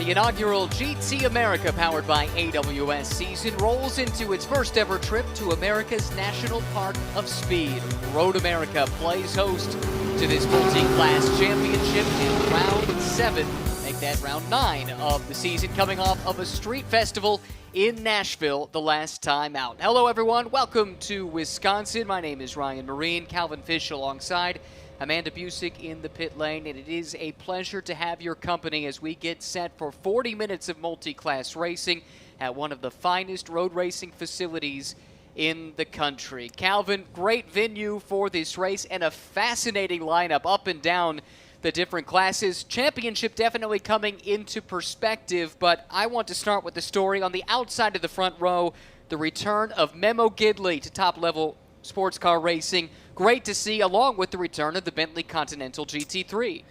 The inaugural GT America powered by AWS season rolls into its first ever trip to America's National Park of Speed. Road America plays host to this multi-class championship in round 7. Make that round 9 of the season, coming off of a street festival in Nashville the last time out. Hello everyone, welcome to Wisconsin. My name is Ryan Marine, Calvin Fish alongside Amanda Busick in the pit lane, and it is a pleasure to have your company as we get set for 40 minutes of multi-class racing at one of the finest road racing facilities in the country. Calvin, great venue for this race and a fascinating lineup up and down the different classes. Championship definitely coming into perspective, but I want to start with the story on the outside of the front row, the return of Memo Gidley to top-level sports car racing. Great to see, along with the return of the Bentley Continental GT3.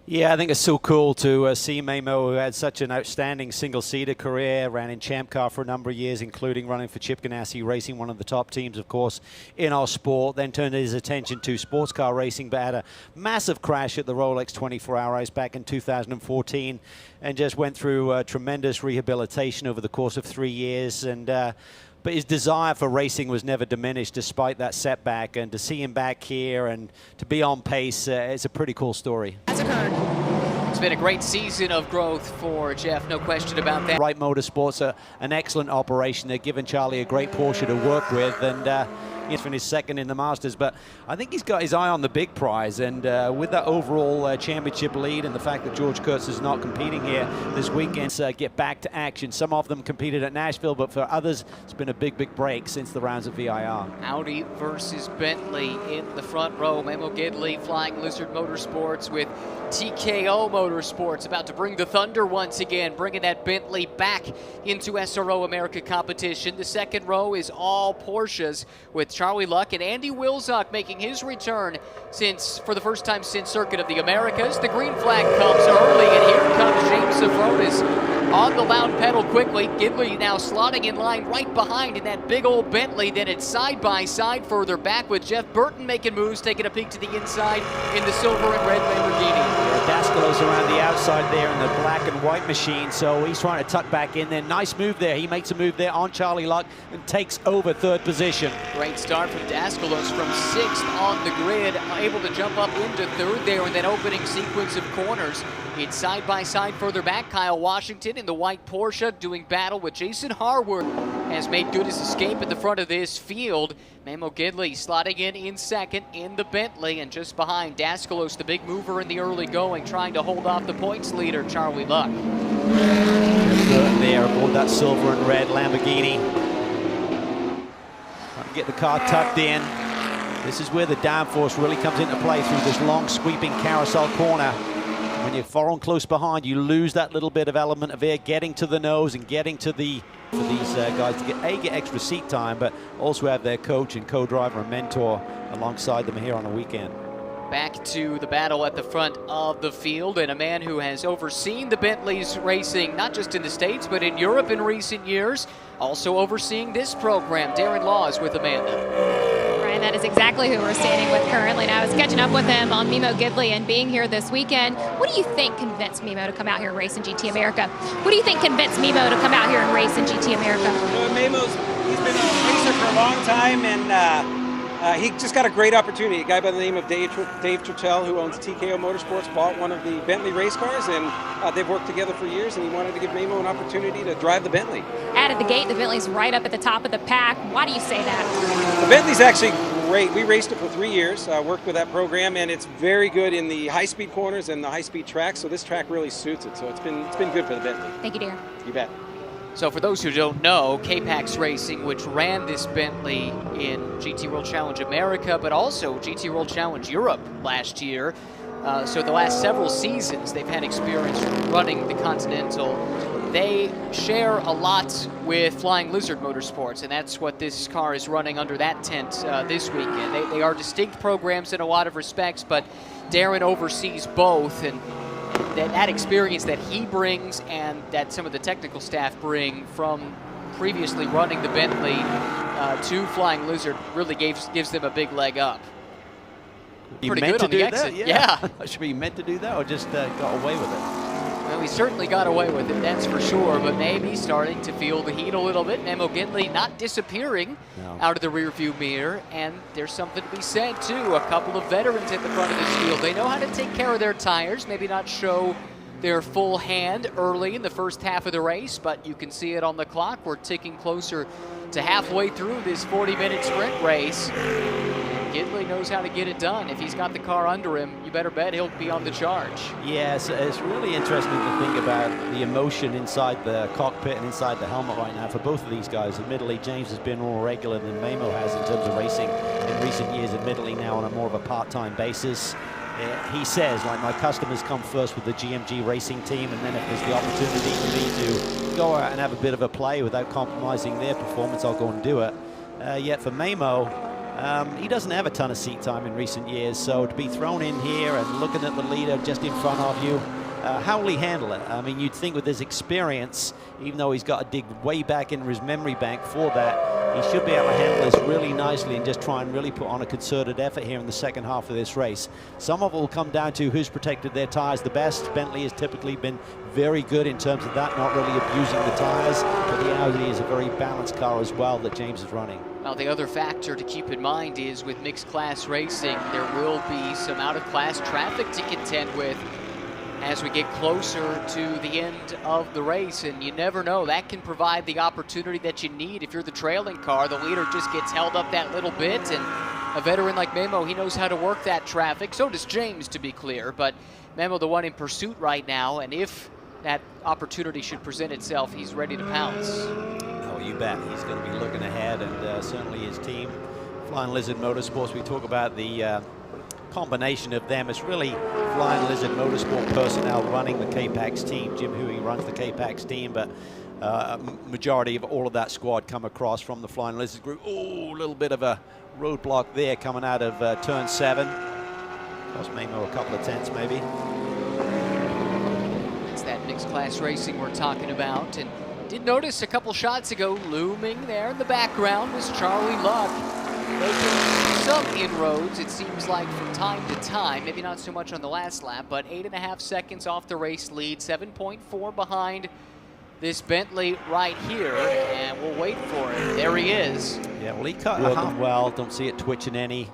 Yeah, I think it's so cool to see Memo, who had such an outstanding single-seater career, ran in Champ Car for a number of years, including running for Chip Ganassi Racing, one of the top teams, of course, in our sport. Then turned his attention to sports car racing, but had a massive crash at the Rolex 24-hour race back in 2014, and just went through tremendous rehabilitation over the course of 3 years. And but his desire for racing was never diminished despite that setback, and to see him back here and to be on pace, it's a pretty cool story. Has occurred. It's been a great season of growth for Jeff, no question about that. Wright Motorsports, an excellent operation. They've given Charlie a great Porsche to work with, and he's finished second in the Masters, but I think he's got his eye on the big prize, and with that overall championship lead and the fact that George Kurtz is not competing here this weekend, get back to action. Some of them competed at Nashville, but for others, it's been a big break since the rounds of VIR. Audi versus Bentley in the front row. Memo Gidley, Flying Lizard Motorsports with TKO Motorsports, about to bring the thunder once again, bringing that Bentley back into SRO America competition. The second row is all Porsches, with Charlie Luck and Andy Wilczek making his return for the first time since Circuit of the Americas. The green flag comes early, and here comes James Safronis on the loud pedal quickly. Gidley now slotting in line right behind in that big old Bentley. Then it's side by side further back with Jeff Burton making moves, taking a peek to the inside in the silver and red Lamborghini. Dascolo's around the outside there in the black and white machine, so he's trying to tuck back in there. Nice move there. He makes a move there on Charlie Luck and takes over third position. Great start from Dascolo's from 6th on the grid, able to jump up into 3rd there in that opening sequence of corners. It's side by side further back. Kyle Washington in the white Porsche doing battle with Jason Harwood, has made good his escape at the front of this field. Memo Gidley slotting in 2nd in the Bentley, and just behind Dascolo's the big mover in the early going, trying to hold off the points leader, Charlie Luck. There aboard that silver and red Lamborghini. Trying to get the car tucked in. This is where the downforce really comes into play through this long sweeping carousel corner. When you're far on close behind, you lose that little bit of element of air getting to the nose and getting to the, for these guys to get extra seat time, but also have their coach and co-driver and mentor alongside them here on a weekend. Back to the battle at the front of the field, and a man who has overseen the Bentleys racing, not just in the States, but in Europe in recent years, also overseeing this program. Darren Laws with Amanda. Ryan, that is exactly who we're standing with currently. And I was catching up with him on Memo Gidley and being here this weekend. What do you think convinced Memo to come out here and race in GT America? What do you think convinced Memo to come out here and race in GT America? Well, he's been a racer for a long time, and he just got a great opportunity. A guy by the name of Dave Trutell, who owns TKO Motorsports, bought one of the Bentley race cars, and they've worked together for years, and he wanted to give Memo an opportunity to drive the Bentley. Out of the gate, the Bentley's right up at the top of the pack. Why do you say that? The Bentley's actually great. We raced it for 3 years, worked with that program, and it's very good in the high-speed corners and the high-speed tracks, so this track really suits it. So it's been good for the Bentley. Thank you, Darren. You bet. So for those who don't know, K-Pax Racing, which ran this Bentley in GT World Challenge America, but also GT World Challenge Europe last year. So the last several seasons, they've had experience running the Continental. They share a lot with Flying Lizard Motorsports, and that's what this car is running under that tent this weekend. They are distinct programs in a lot of respects, but Darren oversees both, and that experience that he brings and that some of the technical staff bring from previously running the Bentley to Flying Lizard really gives them a big leg up. You Pretty meant good to on the do exit. that? Yeah. Should be meant to do that, or just got away with it? Well, he certainly got away with it, that's for sure, but maybe starting to feel the heat a little bit. Memo Gidley not disappearing out of the rearview mirror, and there's something to be said, too. A couple of veterans at the front of this field. They know how to take care of their tires, maybe not show their full hand early in the first half of the race, but you can see it on the clock. We're ticking closer to halfway through this 40-minute sprint race. Gidley knows how to get it done. If he's got the car under him, you better bet he'll be on the charge. Yes, it's really interesting to think about the emotion inside the cockpit and inside the helmet right now for both of these guys. Admittedly, James has been more regular than Memo has in terms of racing in recent years, admittedly now on a more of a part-time basis. He says, like, my customers come first with the GMG racing team, and then if there's the opportunity for me to go out and have a bit of a play without compromising their performance, I'll go and do it. Yet for Memo, he doesn't have a ton of seat time in recent years, so to be thrown in here and looking at the leader just in front of you, how will he handle it? I mean, you'd think with his experience, even though he's got to dig way back into his memory bank for that, he should be able to handle this really nicely and just try and really put on a concerted effort here in the second half of this race. Some of it will come down to who's protected their tires the best. Bentley has typically been very good in terms of that, not really abusing the tires, but the Audi is a very balanced car as well that James is running. Now, the other factor to keep in mind is with mixed class racing, there will be some out-of-class traffic to contend with as we get closer to the end of the race, and you never know, that can provide the opportunity that you need. If you're the trailing car, the leader just gets held up that little bit, and a veteran like Memo, he knows how to work that traffic. So does James, to be clear, but Memo the one in pursuit right now, and if that opportunity should present itself, he's ready to pounce. Oh, you bet. He's going to be looking ahead, and certainly his team, Flying Lizard Motorsports. We talk about the combination of them. It's really Flying Lizard Motorsport personnel running the K-Pax team. Jim Huey runs the K-Pax team, but majority of all of that squad come across from the Flying Lizard group. Oh, a little bit of a roadblock there coming out of turn 7. Cost Memo a couple of tenths maybe. It's that mixed class racing we're talking about, and did notice a couple shots ago, looming there in the background was Charlie Luck, making some inroads, it seems like, from time to time. Maybe not so much on the last lap, but 8.5 seconds off the race lead, 7.4 behind this Bentley right here, and we'll wait for it. There he is. Yeah, well, he cut working well. Don't see it twitching any.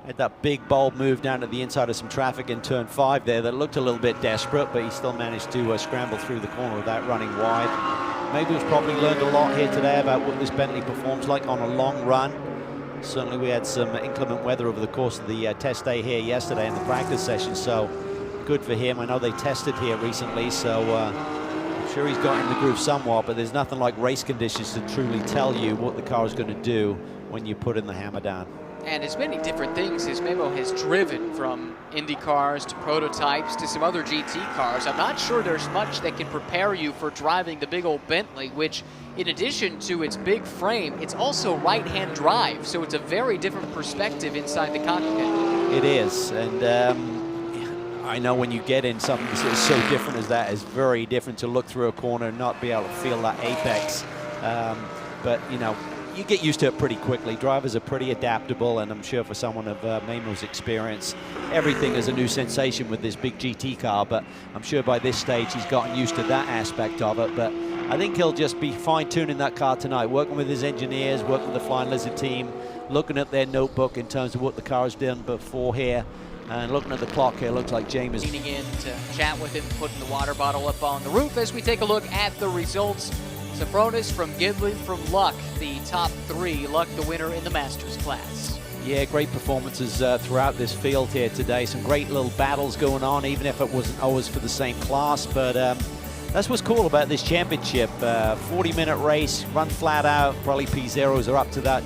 Had that big bold move down to the inside of some traffic in turn 5 there that looked a little bit desperate, but he still managed to scramble through the corner without running wide. Maybe we've probably learned a lot here today about what this Bentley performs like on a long run. Certainly we had some inclement weather over the course of the test day here yesterday in the practice session, so good for him. I know they tested here recently, so I'm sure he's got in the groove somewhat, but there's nothing like race conditions to truly tell you what the car is going to do when you put in the hammer down. And as many different things as Memo has driven, from Indy cars to prototypes to some other GT cars, I'm not sure there's much that can prepare you for driving the big old Bentley, which, in addition to its big frame, it's also right-hand drive, so it's a very different perspective inside the cockpit. It is, and I know when you get in something that's so different as that, it's very different to look through a corner and not be able to feel that apex. But, you know, you get used to it pretty quickly. Drivers are pretty adaptable, and I'm sure for someone of Memo's experience, everything is a new sensation with this big GT car, but I'm sure by this stage he's gotten used to that aspect of it. But I think he'll just be fine-tuning that car tonight, working with his engineers, working with the Flying Lizard team, looking at their notebook in terms of what the car has done before here, and looking at the clock here, looks like James is leaning in to chat with him, putting the water bottle up on the roof as we take a look at the results. Safronis from Gidley from Luck, the top 3. Luck the winner in the Masters class. Yeah, great performances throughout this field here today. Some great little battles going on, even if it wasn't always for the same class. But that's what's cool about this championship. 40-minute race, run flat out. Probably P0s are up to that.